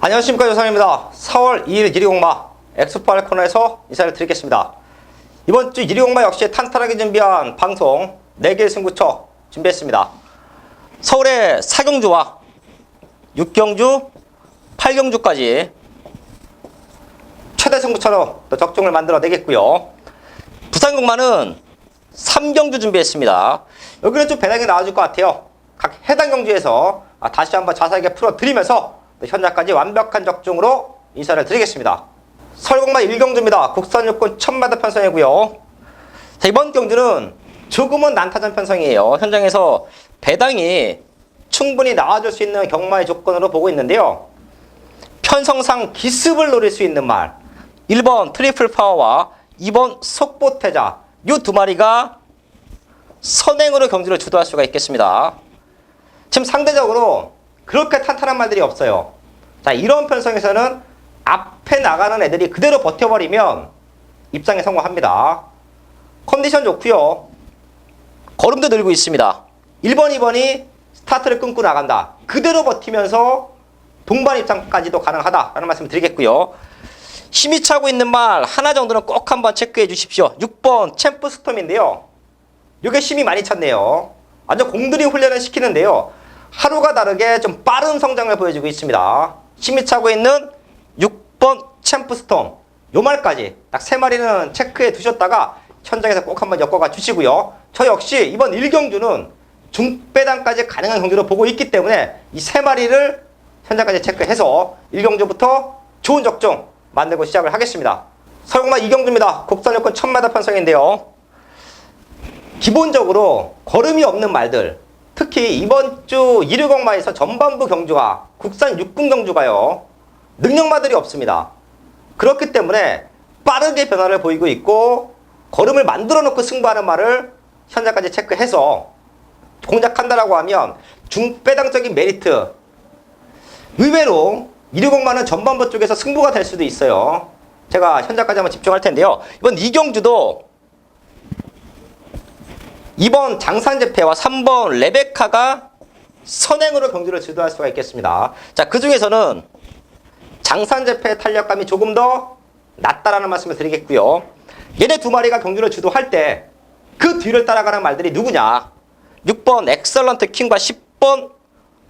안녕하십니까, 조상입니다. 4월 2일 이리공마 엑스포알 코너에서 인사를 드리겠습니다. 이번 주 이리공마 역시 탄탄하게 준비한 방송 4개의 승부처 준비했습니다. 서울의 4경주와 6경주, 8경주까지 최대 승부처로 또 적중을 만들어 내겠고요. 부산공마는 3경주 준비했습니다. 여기는 좀 배당이 나와줄 것 같아요. 각 해당 경주에서 다시 한번 자세하게 풀어드리면서 현장까지 완벽한 적중으로 인사를 드리겠습니다. 서울공마 1경주입니다. 국산 육군 1000m 편성이고요. 자, 이번 경주는 조금은 난타전 편성이에요. 현장에서 배당이 충분히 나와줄 수 있는 경마의 조건으로 보고 있는데요. 편성상 기습을 노릴 수 있는 말 1번 트리플 파워와 2번 속보태자 이 두 마리가 선행으로 경주를 주도할 수가 있겠습니다. 지금 상대적으로 그렇게 탄탄한 말들이 없어요. 자, 이런 편성에서는 앞에 나가는 애들이 그대로 버텨버리면 입상에 성공합니다. 컨디션 좋고요. 걸음도 늘고 있습니다. 1번, 2번이 스타트를 끊고 나간다. 그대로 버티면서 동반 입상까지도 가능하다라는 말씀을 드리겠고요. 힘이 차고 있는 말 하나 정도는 꼭 한번 체크해 주십시오. 6번 챔프 스톰인데요. 이게 힘이 많이 찼네요. 완전 공들이 훈련을 시키는데요. 하루가 다르게 좀 빠른 성장을 보여주고 있습니다. 힘이 차고 있는 6번 챔프스톰 요 말까지 딱 3마리는 체크해 두셨다가 현장에서 꼭 한번 엮어가 주시고요. 저 역시 이번 1경주는 중배당까지 가능한 경주로 보고 있기 때문에 이 3마리를 현장까지 체크해서 1경주부터 좋은 적중 만들고 시작을 하겠습니다. 서울공마 2경주입니다. 국산 여권 1000m 편성인데요. 기본적으로 걸음이 없는 말들, 특히 이번 주 1위공마에서 전반부 경주가 국산 육군 경주가요. 능력마들이 없습니다. 그렇기 때문에 빠르게 변화를 보이고 있고 걸음을 만들어 놓고 승부하는 말을 현장까지 체크해서 공략한다라고 하면 중배당적인 메리트 의외로 1위공마는 전반부 쪽에서 승부가 될 수도 있어요. 제가 현장까지 한번 집중할 텐데요. 이번 2경주도 2번 장산제패와 3번 레베카가 선행으로 경주를 주도할 수가 있겠습니다. 자, 그 중에서는 장산제패의 탄력감이 조금 더 낫다라는 말씀을 드리겠고요. 얘네 두 마리가 경주를 주도할 때 그 뒤를 따라가는 말들이 누구냐? 6번 엑설런트 킹과 10번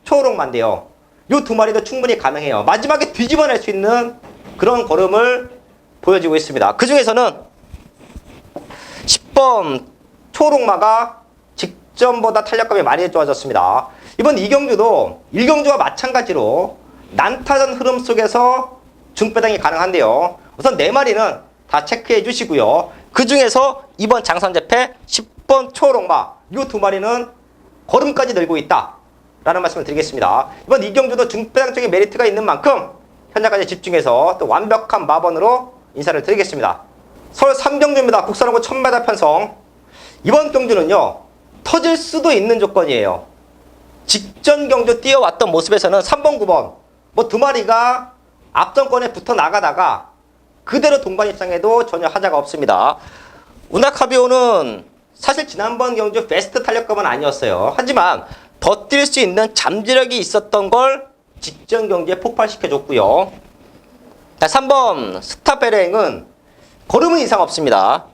초록만데요. 이 두 마리도 충분히 가능해요. 마지막에 뒤집어낼 수 있는 그런 걸음을 보여주고 있습니다. 그 중에서는 10번 초록마가 직전보다 탄력감이 많이 좋아졌습니다. 이번 2경주도 1경주와 마찬가지로 난타전 흐름 속에서 중배당이 가능한데요. 우선 4마리는 다 체크해 주시고요. 그 중에서 2번 장산제패, 10번 초록마 이 두 마리는 걸음까지 늘고 있다 라는 말씀을 드리겠습니다. 이번 2경주도 중배당적인 메리트가 있는 만큼 현장까지 집중해서 또 완벽한 마번으로 인사를 드리겠습니다. 서울 3경주입니다. 국산호구 1000m 편성. 이번 경주는요, 터질 수도 있는 조건이에요. 직전 경주 뛰어왔던 모습에서는 3번, 9번 뭐 두 마리가 앞전권에 붙어 나가다가 그대로 동반 입상해도 전혀 하자가 없습니다. 우나카비오는 사실 지난번 경주 베스트 탄력감은 아니었어요. 하지만 더 뛸 수 있는 잠재력이 있었던 걸 직전 경주에 폭발시켜줬고요. 3번 스타베랭은 걸음은 이상 없습니다.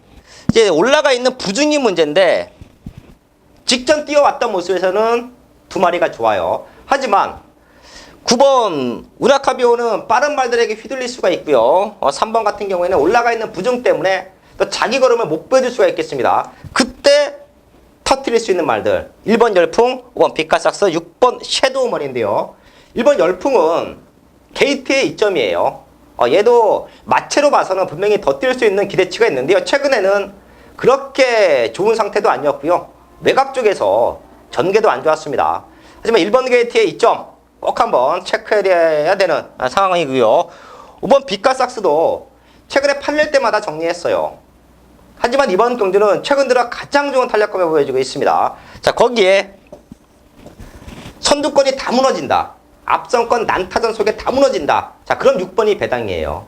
이제 올라가 있는 부중이 문제인데 직전 뛰어왔던 모습에서는 두 마리가 좋아요. 하지만 9번 우라카비오는 빠른 말들에게 휘둘릴 수가 있고요. 3번 같은 경우에는 올라가 있는 부중 때문에 또 자기 걸음을 못 보여줄 수가 있겠습니다. 그때 터뜨릴 수 있는 말들 1번 열풍, 5번 비카삭스, 6번 섀도우머리인데요. 1번 열풍은 게이트의 이점이에요. 얘도 마체로 봐서는 분명히 더 뛸 수 있는 기대치가 있는데요. 최근에는 그렇게 좋은 상태도 아니었고요. 외곽 쪽에서 전개도 안 좋았습니다. 하지만 1번 게이트의 이점 꼭 한번 체크해야 되는 상황이고요. 5번 비카삭스도 최근에 팔릴 때마다 정리했어요. 하지만 이번 경주는 최근 들어 가장 좋은 탄력감을 보여주고 있습니다. 자, 거기에 선두권이 다 무너진다. 앞선권 난타전 속에 다 무너진다. 자, 그럼 6번이 배당이에요.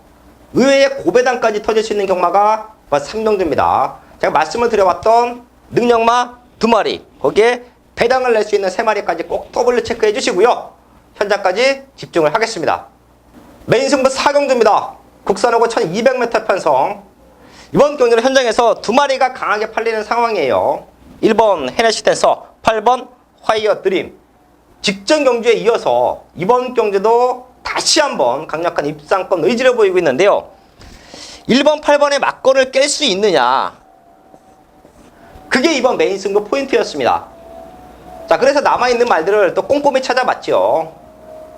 의외의 고배당까지 터질 수 있는 경마가 3경주입니다. 제가 말씀을 드려왔던 능력마 2마리, 거기에 배당을 낼 수 있는 3마리까지 꼭 더블로 체크해 주시고요. 현장까지 집중을 하겠습니다. 메인 승부 4경주입니다. 국산호고 1200m 편성. 이번 경기는 현장에서 두 마리가 강하게 팔리는 상황이에요. 1번 헤네시 댄서, 8번 화이어 드림. 직전 경주에 이어서 이번 경주도 다시 한번 강력한 입상권 의지를 보이고 있는데요. 1번, 8번의 막건을 깰 수 있느냐, 그게 이번 메인 승부 포인트였습니다. 자, 그래서 남아있는 말들을 또 꼼꼼히 찾아봤죠.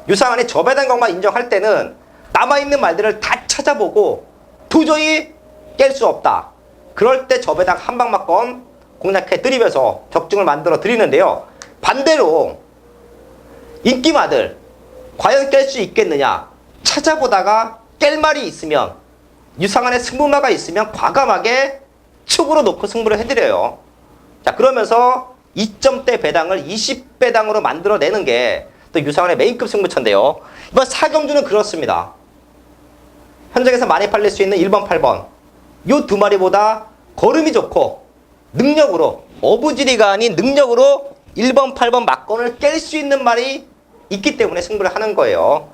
유상한이 저배당 경마 인정할 때는 남아있는 말들을 다 찾아보고 도저히 깰 수 없다, 그럴 때 저배당 한방 막건 공략해 드리면서 적중을 만들어 드리는데요. 반대로 인기마들 과연 깰 수 있겠느냐 찾아보다가 깰 말이 있으면, 유상한의 승부마가 있으면 과감하게 축으로 놓고 승부를 해드려요. 자, 그러면서 2점대 배당을 20배당으로 만들어내는 게 또 유상한의 메인급 승부처인데요. 이번 4경주는 그렇습니다. 현장에서 많이 팔릴 수 있는 1번, 8번 요 두 마리보다 걸음이 좋고 능력으로, 어부지리가 아닌 능력으로 1번, 8번 막건을 깰 수 있는 말이 있기 때문에 승부를 하는 거예요.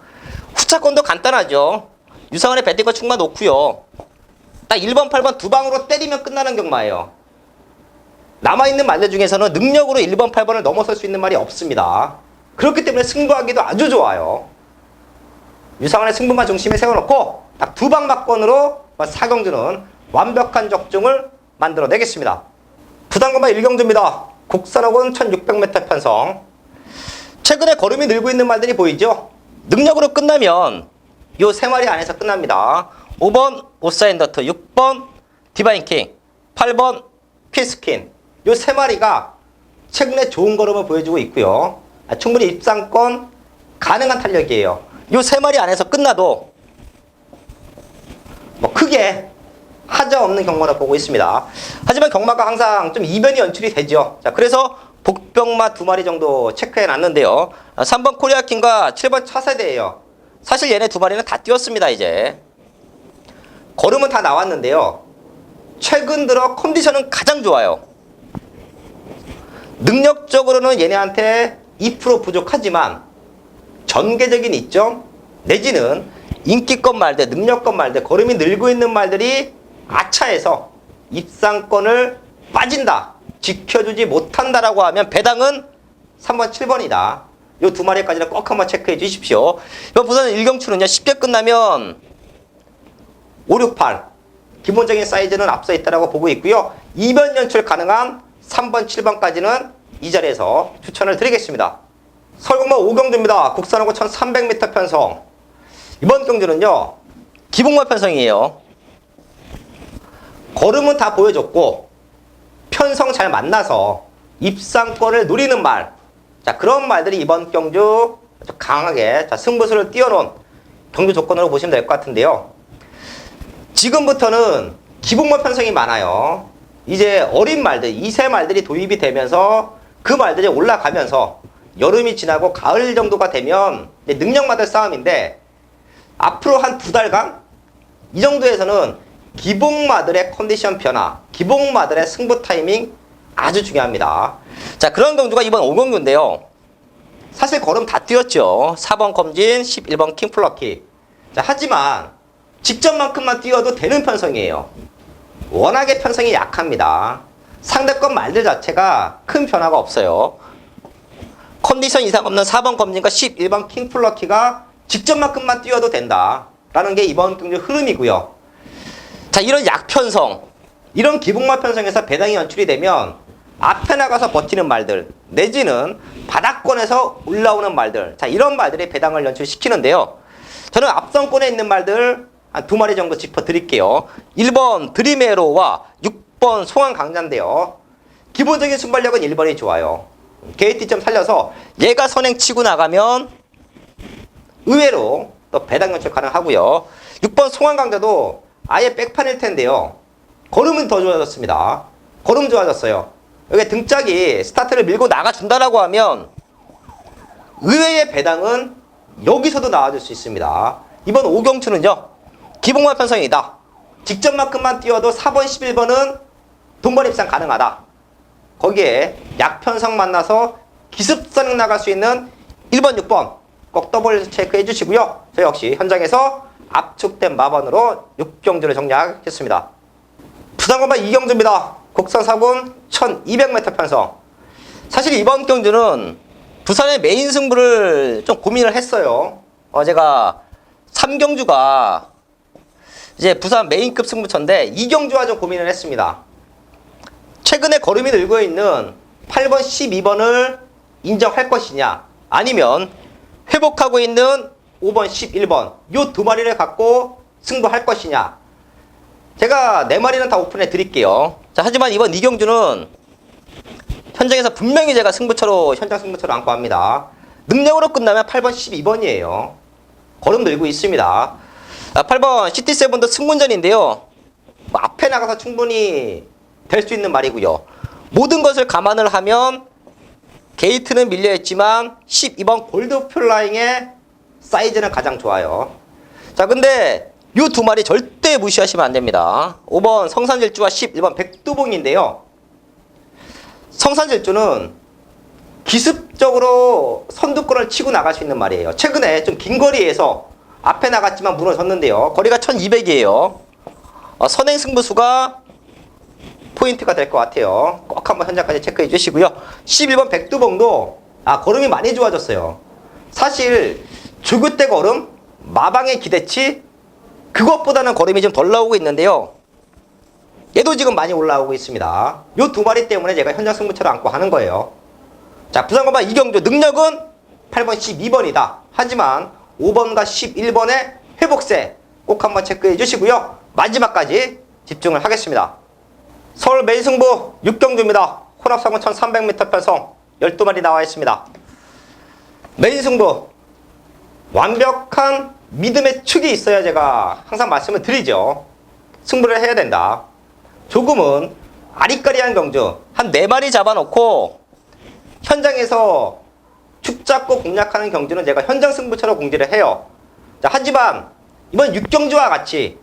후차권도 간단하죠. 유상한의 배팅과 축만 놓고요. 딱 1번, 8번 두 방으로 때리면 끝나는 경마예요. 남아있는 말들 중에서는 능력으로 1번, 8번을 넘어설 수 있는 말이 없습니다. 그렇기 때문에 승부하기도 아주 좋아요. 유상한의 승부만 중심에 세워놓고 딱 두 방 막건으로 4경주는 완벽한 적중을 만들어내겠습니다. 부담금마 1경주입니다. 국산호고는 1600m 편성. 최근에 걸음이 늘고 있는 말들이 보이죠? 능력으로 끝나면 요 세 마리 안에서 끝납니다. 5번 오사인더트, 6번 디바인킹, 8번 피스킨. 요 세 마리가 최근에 좋은 걸음을 보여주고 있고요. 충분히 입상권 가능한 탄력이에요. 요 세 마리 안에서 끝나도 뭐 크게 하자 없는 경마를 보고 있습니다. 하지만 경마가 항상 좀 이변이 연출이 되죠. 자, 그래서 복병마 두 마리 정도 체크해 놨는데요. 3번 코리아킹과 7번 차세대예요. 사실 얘네 두 마리는 다 뛰었습니다. 이제 걸음은 다 나왔는데요. 최근 들어 컨디션은 가장 좋아요. 능력적으로는 얘네한테 2% 부족하지만 전개적인 이점 내지는 인기권 말들, 능력권 말들, 걸음이 늘고 있는 말들이 아차해서 입상권을 빠진다, 지켜주지 못한다라고 하면 배당은 3번, 7번이다. 이 두 마리까지는 꼭 한번 체크해 주십시오. 이번 부산 1경추는요, 쉽게 끝나면 5, 6, 8 기본적인 사이즈는 앞서 있다고 보고 있고요. 이변 연출 가능한 3번, 7번까지는 이 자리에서 추천을 드리겠습니다. 설공마 5경주입니다. 국산호고 1300m 편성. 이번 경주는요, 기복마 편성이에요. 걸음은 다 보여줬고 편성 잘 만나서 입상권을 노리는 말, 자, 그런 말들이 이번 경주 아주 강하게 승부수를 띄워놓은 경주 조건으로 보시면 될 것 같은데요. 지금부터는 기복마 편성이 많아요. 이제 어린 말들, 2세 말들이 도입이 되면서 그 말들이 올라가면서 여름이 지나고 가을 정도가 되면 능력마들 싸움인데, 앞으로 한 2달간 이 정도에서는 기복마들의 컨디션 변화, 기복마들의 승부 타이밍 아주 중요합니다. 자, 그런 경주가 이번 5경주인데요. 사실 걸음 다 뛰었죠. 4번 검진, 11번 킹플러키. 자, 하지만 직전만큼만 뛰어도 되는 편성이에요. 워낙에 편성이 약합니다. 상대권 말들 자체가 큰 변화가 없어요. 컨디션 이상 없는 4번 검진과 11번 킹플러키가 직전만큼만 뛰어도 된다라는 게 이번 경주 흐름이고요. 자, 이런 약편성, 이런 기복마 편성에서 배당이 연출이 되면 앞에 나가서 버티는 말들 내지는 바닥권에서 올라오는 말들, 자, 이런 말들이 배당을 연출시키는데요. 저는 앞선권에 있는 말들 한 2마리 정도 짚어드릴게요. 1번 드림에로와 6번 송환강자인데요. 기본적인 순발력은 1번이 좋아요. 게이트 좀 살려서 얘가 선행 치고 나가면 의외로 또 배당 연출 가능하고요. 6번 송환강자도 아예 백판일 텐데요. 걸음은 더 좋아졌습니다. 걸음 좋아졌어요. 여기 등짝이 스타트를 밀고 나가준다라고 하면 의외의 배당은 여기서도 나와줄 수 있습니다. 이번 5경추는요, 기복마 편성이다. 직전만큼만 뛰어도 4번, 11번은 돈벌 입상 가능하다. 거기에 약편성 만나서 기습선행 나갈 수 있는 1번, 6번 꼭 더블 체크해 주시고요. 저 역시 현장에서 압축된 마번으로 6경주를 정리하겠습니다. 부산건반 2경주입니다. 국산 4군 1200m 편성. 사실 이번 경주는 부산의 메인 승부를 좀 고민을 했어요. 제가 3경주가 이제 부산 메인급 승부처인데 2경주와 좀 고민을 했습니다. 최근에 걸음이 늘고 있는 8번, 12번을 인정할 것이냐, 아니면 회복하고 있는 5번, 11번 요 두 마리를 갖고 승부할 것이냐. 제가 네 마리는 다 오픈해 드릴게요. 자, 하지만 이번 2경주는 현장에서 분명히 제가 현장 승부처로 안고 합니다. 능력으로 끝나면 8번, 12번이에요. 걸음 늘고 있습니다. 8번 CT7도 승문전인데요. 앞에 나가서 충분히 될 수 있는 말이고요. 모든 것을 감안을 하면 게이트는 밀려있지만 12번 골드플라잉의 사이즈는 가장 좋아요. 자, 근데 이 두 마리 절대 무시하시면 안 됩니다. 5번 성산질주와 11번 백두봉인데요. 성산질주는 기습적으로 선두권을 치고 나갈 수 있는 말이에요. 최근에 좀 긴 거리에서 앞에 나갔지만 무너졌는데요. 거리가 1200이에요. 선행 승부수가 포인트가 될 것 같아요. 꼭 한번 현장까지 체크해 주시고요. 11번 백두봉도 걸음이 많이 좋아졌어요. 사실 조교대 걸음, 마방의 기대치 그것보다는 걸음이 좀 덜 나오고 있는데요. 얘도 지금 많이 올라오고 있습니다. 요 두 마리 때문에 제가 현장 승부처를 안고 하는 거예요. 자, 부산건반 2경주 능력은 8번, 12번이다. 하지만 5번과 11번의 회복세 꼭 한번 체크해 주시고요. 마지막까지 집중을 하겠습니다. 서울 메인승부 6경주입니다. 혼합상군 1300m 편성 12마리 나와 있습니다. 메인승부 완벽한 믿음의 축이 있어야 제가 항상 말씀을 드리죠. 승부를 해야 된다. 조금은 아리까리한 경주 한 4마리 잡아놓고 현장에서 축 잡고 공략하는 경주는 제가 현장 승부처럼 공지를 해요. 자, 하지만 이번 6경주와 같이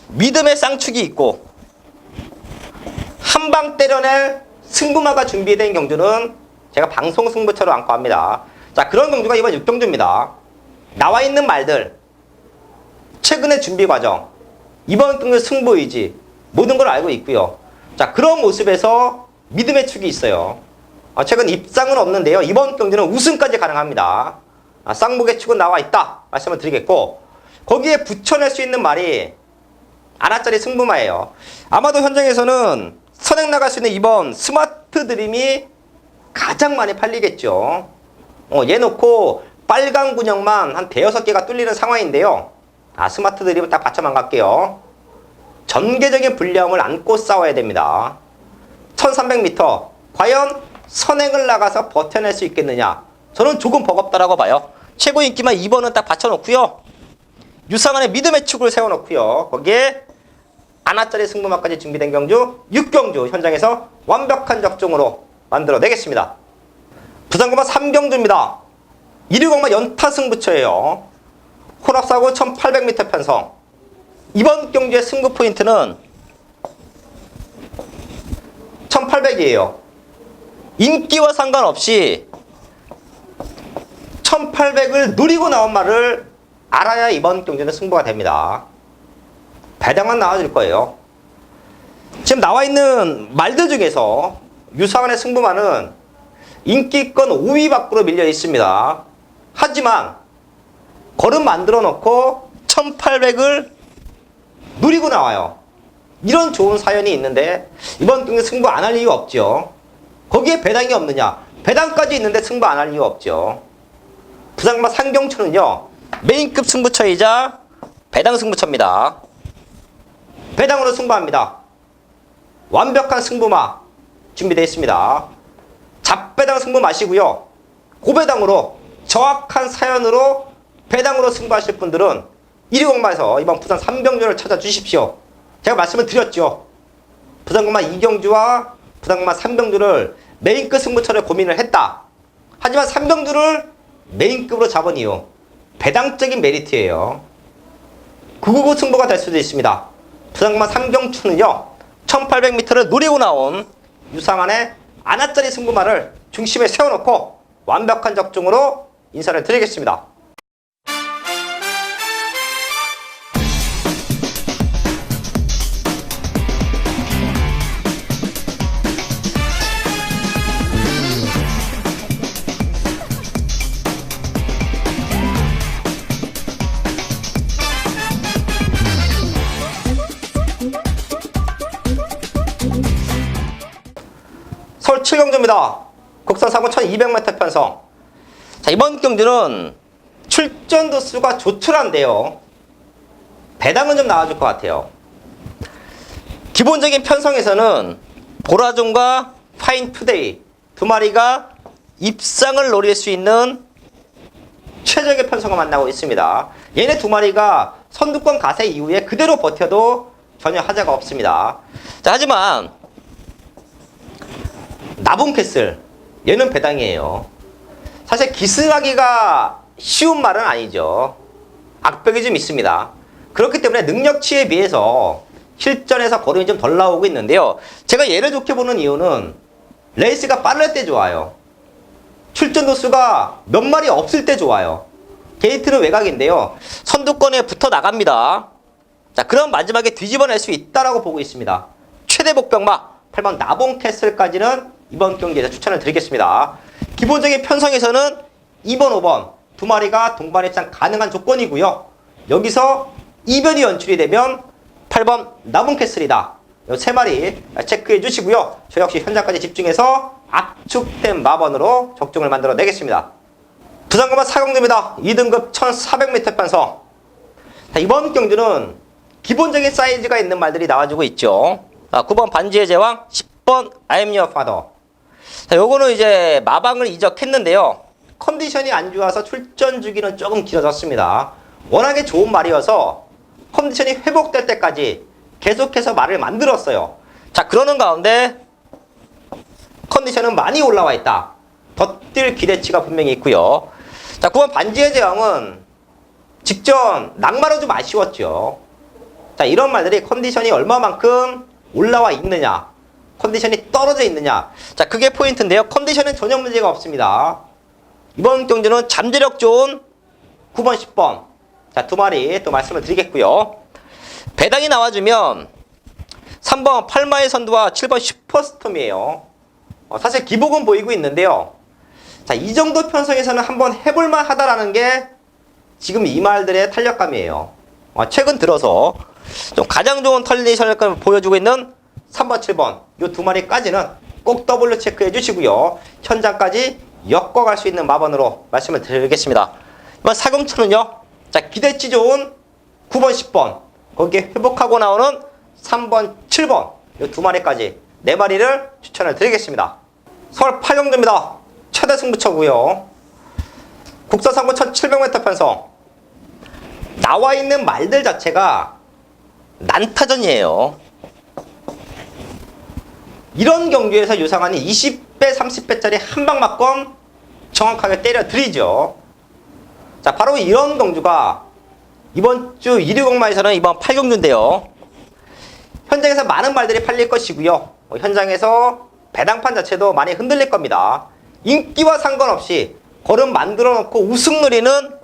믿음의 쌍축이 있고 한 방 때려낼 승부마가 준비된 경주는 제가 방송 승부처럼 안고 합니다. 자, 그런 경주가 이번 6경주입니다. 나와 있는 말들, 최근의 준비 과정, 이번 경주 승부 의지 모든 걸 알고 있고요. 자, 그런 모습에서 믿음의 축이 있어요. 최근 입상은 없는데요. 이번 경주는 우승까지 가능합니다. 쌍목의 축은 나와 있다 말씀을 드리겠고, 거기에 붙여낼 수 있는 말이 아나짜리 승부마예요. 아마도 현장에서는 선행 나갈 수 있는 이번 스마트 드림이 가장 많이 팔리겠죠. 얘 놓고 빨간 군형만 한 5-6개가 뚫리는 상황인데요. 스마트 드림을 딱 받쳐만 갈게요. 전개적인 불리함을 안고 싸워야 됩니다. 1300m 과연 선행을 나가서 버텨낼 수 있겠느냐. 저는 조금 버겁다라고 봐요. 최고 인기만 2번은 딱 받쳐놓고요. 유상한의 믿음의 축을 세워놓고요. 거기에 아나짜리 승부마까지 준비된 경주 6경주 현장에서 완벽한 적중으로 만들어내겠습니다. 부산건반 3경주입니다. 1위공마 연타 승부처예요. 혼합사고 1800m 편성. 이번 경주의 승부 포인트는 1800이에요. 인기와 상관없이 1800을 누리고 나온 말을 알아야 이번 경주는 승부가 됩니다. 배당만 나와줄 거예요. 지금 나와 있는 말들 중에서 유상한의 승부마는 인기권 5위 밖으로 밀려 있습니다. 하지만 걸음 만들어 놓고 1800을 누리고 나와요. 이런 좋은 사연이 있는데 이번 경기 승부 안 할 이유가 없죠. 거기에 배당이 없느냐? 배당까지 있는데 승부 안 할 이유가 없죠. 부산건반 상경초는요, 메인급 승부처이자 배당 승부처입니다. 배당으로 승부합니다. 완벽한 승부마 준비되어 있습니다. 잡배당 승부 마시고요. 고배당으로 정확한 사연으로 배당으로 승부하실 분들은 1위공마에서 이번 부산 3경주를 찾아주십시오. 제가 말씀을 드렸죠. 부산건반 2경주와 부산건반 3경주를 메인급 승부처를 고민을 했다. 하지만 3경주를 메인급으로 잡은 이유, 배당적인 메리트예요. 999 승부가 될 수도 있습니다. 부산건반 3경주는요, 1800m를 노리고 나온 유상한의 아나짜리 승부마를 중심에 세워놓고 완벽한 적중으로 인사를 드리겠습니다. 서울 7경주입니다. 국산 상권 1200m 편성. 자, 이번 경주는 출전 도수가 조촐한데요. 배당은 좀 나와줄 것 같아요. 기본적인 편성에서는 보라종과 파인투데이 두 마리가 입상을 노릴 수 있는 최적의 편성을 만나고 있습니다. 얘네 두 마리가 선두권 가세 이후에 그대로 버텨도 전혀 하자가 없습니다. 자, 하지만 나봉캐슬 얘는 배당이에요. 사실 기스하기가 쉬운 말은 아니죠. 악벽이 좀 있습니다. 그렇기 때문에 능력치에 비해서 실전에서 거름이 좀 덜 나오고 있는데요. 제가 얘를 좋게 보는 이유는 레이스가 빠를 때 좋아요. 출전 도수가 몇 마리 없을 때 좋아요. 게이트는 외곽인데요. 선두권에 붙어 나갑니다. 자, 그럼 마지막에 뒤집어낼 수 있다라고 보고 있습니다. 최대 복병마 8번 나봉캐슬까지는 이번 경기에서 추천을 드리겠습니다. 기본적인 편성에서는 2번, 5번 두 마리가 동반 입장 가능한 조건이고요. 여기서 이변이 연출이 되면 8번 나봉캐슬이다. 이 세 마리 체크해 주시고요. 저 역시 현장까지 집중해서 압축된 마번으로 적중을 만들어 내겠습니다. 부산고만 4경주입니다. 2등급 1400m 편성. 자, 이번 경주는 기본적인 사이즈가 있는 말들이 나와주고 있죠. 9번 반지의 제왕, 10번 I am your father. 자, 요거는 이제 마방을 이적했는데요. 컨디션이 안 좋아서 출전 주기는 조금 길어졌습니다. 워낙에 좋은 말이어서 컨디션이 회복될 때까지 계속해서 말을 만들었어요. 자, 그러는 가운데 컨디션은 많이 올라와 있다. 더 뛸 기대치가 분명히 있고요. 자, 9번 반지의 제왕은 직전 낙마로 좀 아쉬웠죠. 자, 이런 말들이 컨디션이 얼마만큼 올라와 있느냐, 컨디션이 떨어져 있느냐. 자, 그게 포인트인데요. 컨디션은 전혀 문제가 없습니다. 이번 경주는 잠재력 좋은 9번, 10번. 자, 두 마리 또 말씀을 드리겠고요. 배당이 나와주면 3번 팔마의 선두와 7번 슈퍼스톰이에요. 사실 기복은 보이고 있는데요. 자, 이 정도 편성에서는 한번 해볼만 하다라는 게 지금 이 말들의 탄력감이에요. 최근 들어서 좀 가장 좋은 털리션을 보여주고 있는 3번, 7번 이 두 마리까지는 꼭 더블로 체크해 주시고요. 현장까지 엮어갈 수 있는 마번으로 말씀을 드리겠습니다. 이번 4경주는요. 자, 기대치 좋은 9번, 10번 거기에 회복하고 나오는 3번, 7번 이 두 마리까지 네 마리를 추천을 드리겠습니다. 서울 8경주입니다. 최대 승부처고요. 국산 상권 1700m 편성. 나와 있는 말들 자체가 난타전이에요. 이런 경기에서 유상한이 20배, 30배짜리 한방 맞건 정확하게 때려드리죠. 자, 바로 이런 경주가 이번 주 1위공마에서는 이번 8경주인데요. 현장에서 많은 말들이 팔릴 것이고요. 현장에서 배당판 자체도 많이 흔들릴 겁니다. 인기와 상관없이 걸음 만들어 놓고 우승 누리는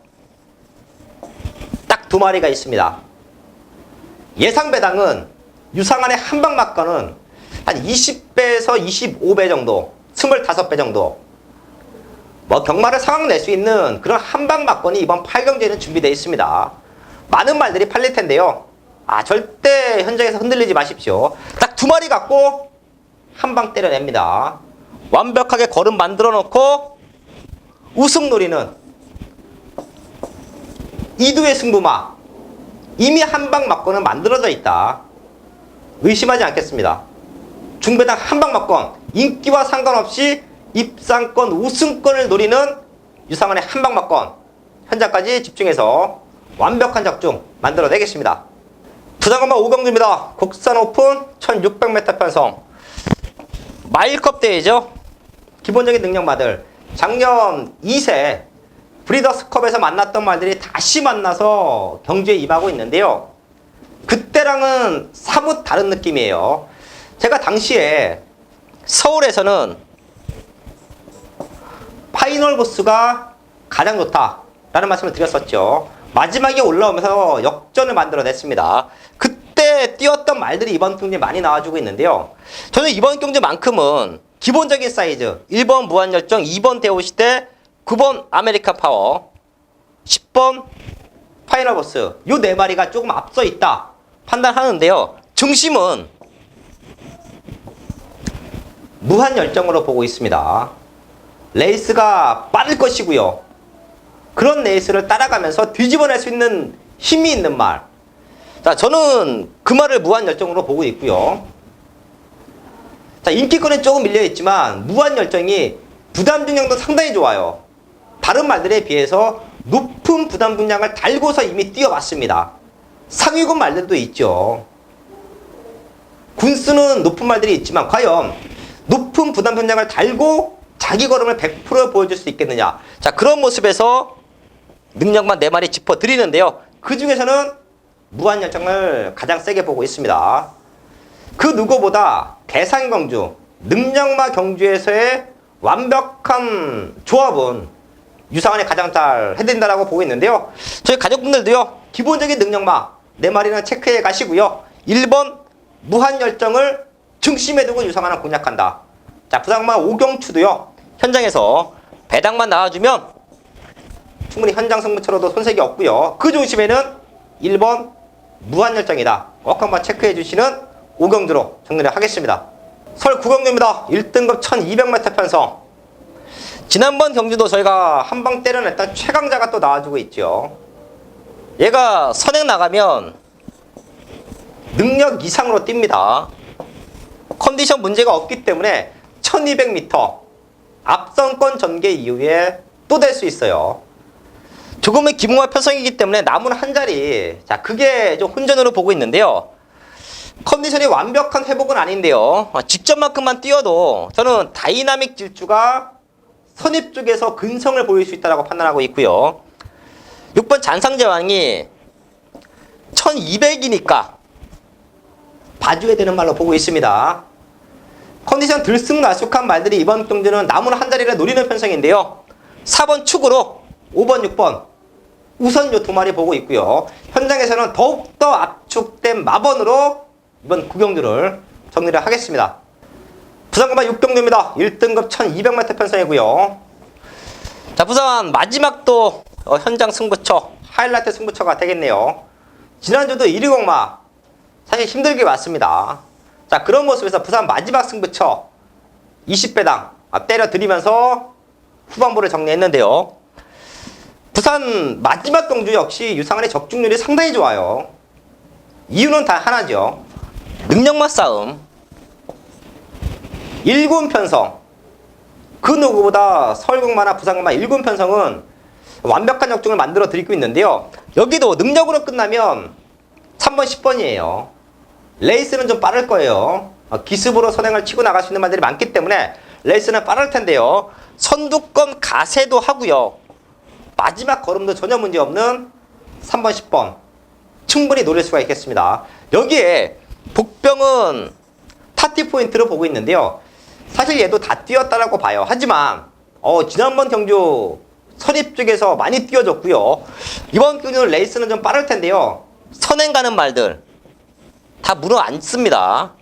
딱 두 마리가 있습니다. 예상 배당은 유상한의 한방 맞건은 한 20배에서 25배 정도, 25배 정도. 뭐 경마를 상황 낼 수 있는 그런 한방 맞건이 이번 8경주에는 준비되어 있습니다. 많은 말들이 팔릴 텐데요. 절대 현장에서 흔들리지 마십시오. 딱 두 마리 갖고 한방 때려냅니다. 완벽하게 걸음 만들어 놓고 우승 노리는 이두의 승부마. 이미 한방 맞건은 만들어져 있다. 의심하지 않겠습니다. 중배당 한방 맞건, 인기와 상관없이 입상권, 우승권을 노리는 유상한의 한방 맞건. 현장까지 집중해서 완벽한 적중 만들어내겠습니다. 부산건마 5경주입니다. 국산 오픈 1600m 편성. 마일컵 대회죠. 기본적인 능력 마들. 작년 2세 브리더스컵에서 만났던 말들이 다시 만나서 경주에 임하고 있는데요. 그때랑은 사뭇 다른 느낌이에요. 제가 당시에 서울에서는 파이널 보스가 가장 좋다라는 말씀을 드렸었죠. 마지막에 올라오면서 역전을 만들어냈습니다. 그때 뛰었던 말들이 이번 경주에 많이 나와주고 있는데요. 저는 이번 경주만큼은 기본적인 사이즈 1번 무한열정, 2번 대오시대, 9번 아메리칸 파워, 10번 파이널 보스 요 네 마리가 조금 앞서 있다 판단하는데요. 중심은 무한 열정으로 보고 있습니다. 레이스가 빠를 것이고요. 그런 레이스를 따라가면서 뒤집어낼 수 있는 힘이 있는 말. 자, 저는 그 말을 무한 열정으로 보고 있고요. 자, 인기권은 조금 밀려있지만 무한 열정이 부담 중량도 상당히 좋아요. 다른 말들에 비해서 높은 부담 중량을 달고서 이미 뛰어봤습니다. 상위군 말들도 있죠. 군수는 높은 말들이 있지만 과연 높은 부담 중량을 달고 자기 걸음을 100% 보여줄 수 있겠느냐. 자, 그런 모습에서 능력만 4마리 짚어드리는데요. 그 중에서는 무한 열정을 가장 세게 보고 있습니다. 그 누구보다 대상경주, 능력마 경주에서의 완벽한 조합은 유상환이 가장 잘 해드린다고 보고 있는데요. 저희 가족분들도요, 기본적인 능력마 4마리는 체크해 가시고요. 1번 무한열정을 중심에 두고 유상환은 공략한다. 자, 부상마 오경추도요, 현장에서 배당만 나와주면 충분히 현장 승부처로도 손색이 없고요. 그 중심에는 1번 무한열정이다. 꼭 한번 체크해 주시는 오경주로 정리를 하겠습니다. 설 9경주입니다. 1등급 1200m 편성. 지난번 경주도 저희가 한방 때려냈던 최강자가 또 나와주고 있죠. 얘가 선행 나가면 능력 이상으로 뜁니다. 컨디션 문제가 없기 때문에 1200m 앞선권 전개 이후에 또 될 수 있어요. 조금의 기붕화 편성이기 때문에 남은 한 자리, 자, 그게 좀 혼전으로 보고 있는데요. 컨디션이 완벽한 회복은 아닌데요. 직전만큼만 뛰어도 저는 다이나믹 질주가 선입 쪽에서 근성을 보일 수 있다고 판단하고 있고요. 6번 잔상제왕이 1200이니까 봐줘야 되는 말로 보고 있습니다. 컨디션 들쑥날쑥한 말들이 이번 경주는 남은 한 자리를 노리는 편성인데요. 4번 축으로 5번, 6번 우선 요 2마리 보고 있고요. 현장에서는 더욱더 압축된 마번으로 이번 9경주를 정리를 하겠습니다. 부산고만 6경주입니다. 1등급 1200m 편성이고요. 자, 부산 마지막도 현장 승부처, 하이라이트 승부처가 되겠네요. 지난주도 1위공마 사실 힘들게 왔습니다. 자, 그런 모습에서 부산 마지막 승부처 20배당 때려드리면서 후반부를 정리했는데요. 부산 마지막 경주 역시 유상환의 적중률이 상당히 좋아요. 이유는 다 하나죠. 능력만 싸움. 1군 편성. 그 누구보다 서울공마나 부산공마 1군 편성은 완벽한 적중을 만들어 드리고 있는데요. 여기도 능력으로 끝나면 3번, 10번이에요. 레이스는 좀 빠를 거예요. 기습으로 선행을 치고 나갈 수 있는 말들이 많기 때문에 레이스는 빠를 텐데요. 선두권 가세도 하고요. 마지막 걸음도 전혀 문제 없는 3번, 10번 충분히 노릴 수가 있겠습니다. 여기에 복병은 타티 포인트로 보고 있는데요. 사실 얘도 다 뛰었다라고 봐요. 하지만 지난번 경주 선입 쪽에서 많이 뛰어줬고요. 이번 경주는 레이스는 좀 빠를 텐데요. 선행 가는 말들 다 물어 앉습니다.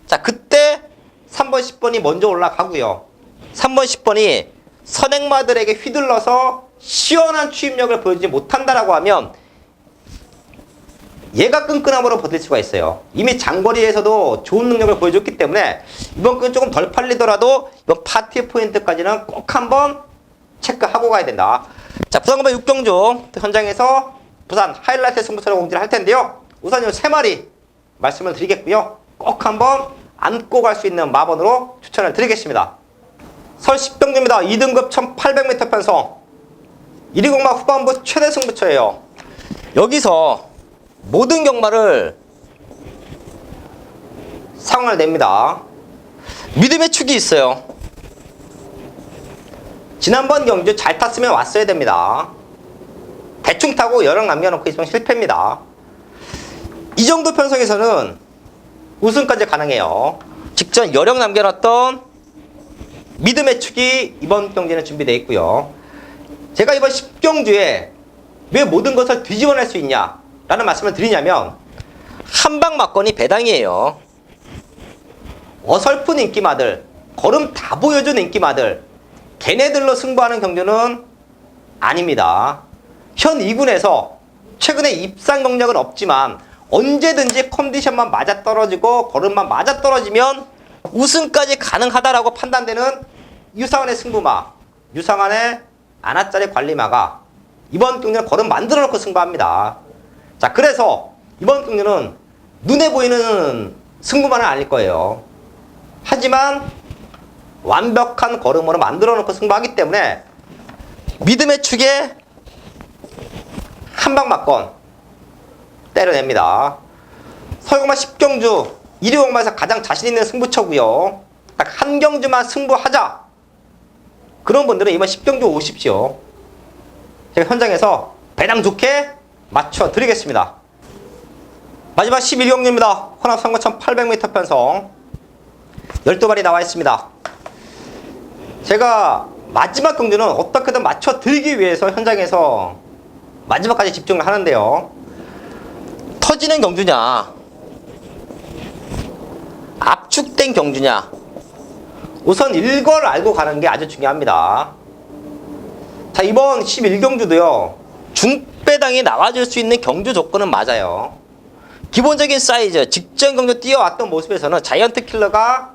자, 그때 3번, 10번이 먼저 올라가고요. 3번, 10번이 선행마들에게 휘둘러서 시원한 추임력을 보여주지 못한다라고 하면 얘가 끈끈함으로 버틸 수가 있어요. 이미 장거리에서도 좋은 능력을 보여줬기 때문에 이번 건 조금 덜 팔리더라도 이번 파티 포인트까지는 꼭 한번 체크하고 가야 된다. 자, 부산공마 6경주 현장에서 부산 하이라이트 승부처럼 공지를 할 텐데요. 우선 이 3마리 말씀을 드리겠고요. 꼭 한번 안고 갈 수 있는 마번으로 추천을 드리겠습니다. 설 10경주입니다. 2등급 1800m 편성. 1위 공마 후반부 최대 승부처예요. 여기서 모든 경마를 상황을 냅니다. 믿음의 축이 있어요. 지난번 경주 잘 탔으면 왔어야 됩니다. 대충 타고 여력 남겨놓고 있으면 실패입니다. 이 정도 편성에서는 우승까지 가능해요. 직전 여력 남겨놨던 믿음의 축이 이번 경기는 준비되어 있고요. 제가 이번 10경주에 왜 모든 것을 뒤집어낼 수 있냐 라는 말씀을 드리냐면 한방 막건이 배당이에요. 어설픈 인기마들, 걸음 다 보여준 인기마들, 걔네들로 승부하는 경주는 아닙니다. 현 2군에서 최근에 입상 경력은 없지만 언제든지 컨디션만 맞아떨어지고 걸음만 맞아떨어지면 우승까지 가능하다라고 판단되는 유상한의 승부마, 유상한의 아나짜리 관리마가 이번 경기는 거듭 만들어 놓고 승부합니다. 자, 그래서 이번 경기는 눈에 보이는 승부만은 아닐 거예요. 하지만 완벽한 걸음으로 만들어 놓고 승부하기 때문에 믿음의 축에 한 방 맞건 때려냅니다. 서울공마 10경주 1위 공마에서 가장 자신 있는 승부처고요. 딱 한 경주만 승부하자. 그런 분들은 이번 10경주 오십시오. 제가 현장에서 배당 좋게 맞춰 드리겠습니다. 마지막 11경주입니다. 혼합 선거천 800m 편성 12발이 나와 있습니다. 제가 마지막 경주는 어떻게든 맞춰 드리기 위해서 현장에서 마지막까지 집중을 하는데요. 터지는 경주냐, 압축된 경주냐, 우선 이걸 알고 가는 게 아주 중요합니다. 자, 이번 11경주도요 중배당이 나와줄 수 있는 경주 조건은 맞아요. 기본적인 사이즈, 직전 경주 뛰어왔던 모습에서는 자이언트 킬러가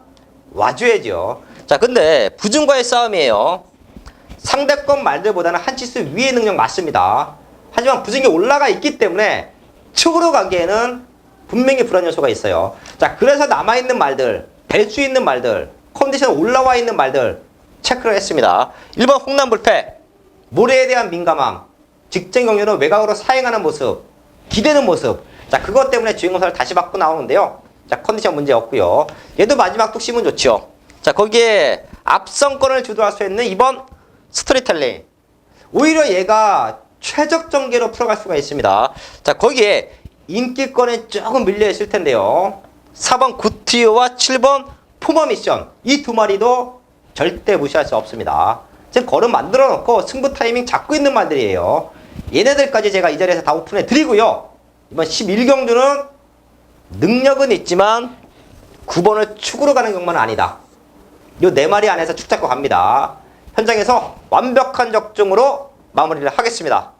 와줘야죠. 자, 근데 부중과의 싸움이에요. 상대권 말들보다는 한 치수 위의 능력 맞습니다. 하지만 부중이 올라가 있기 때문에 축으로 가기에는 분명히 불안 요소가 있어요. 자, 그래서 남아있는 말들, 될 수 있는 말들, 컨디션 올라와 있는 말들 체크를 했습니다. 1번 홍남불패, 모래에 대한 민감함, 직전 경주는 외곽으로 사행하는 모습, 기대는 모습. 자, 그것 때문에 주행검사를 다시 받고 나오는데요. 자, 컨디션 문제 없고요. 얘도 마지막 뚝심은 좋죠. 자, 거기에 앞선권을 주도할 수 있는 2번 스토리텔링. 오히려 얘가 최적 전개로 풀어갈 수가 있습니다. 자, 거기에 인기권에 조금 밀려 있을 텐데요. 4번 구티오와 7번 포머 미션. 이 두 마리도 절대 무시할 수 없습니다. 지금 걸음 만들어 놓고 승부 타이밍 잡고 있는 말들이에요. 얘네들까지 제가 이 자리에서 다 오픈해 드리고요. 이번 11경주는 능력은 있지만 9번을 축으로 가는 경우는 아니다. 요 4마리 안에서 축 잡고 갑니다. 현장에서 완벽한 적중으로 마무리를 하겠습니다.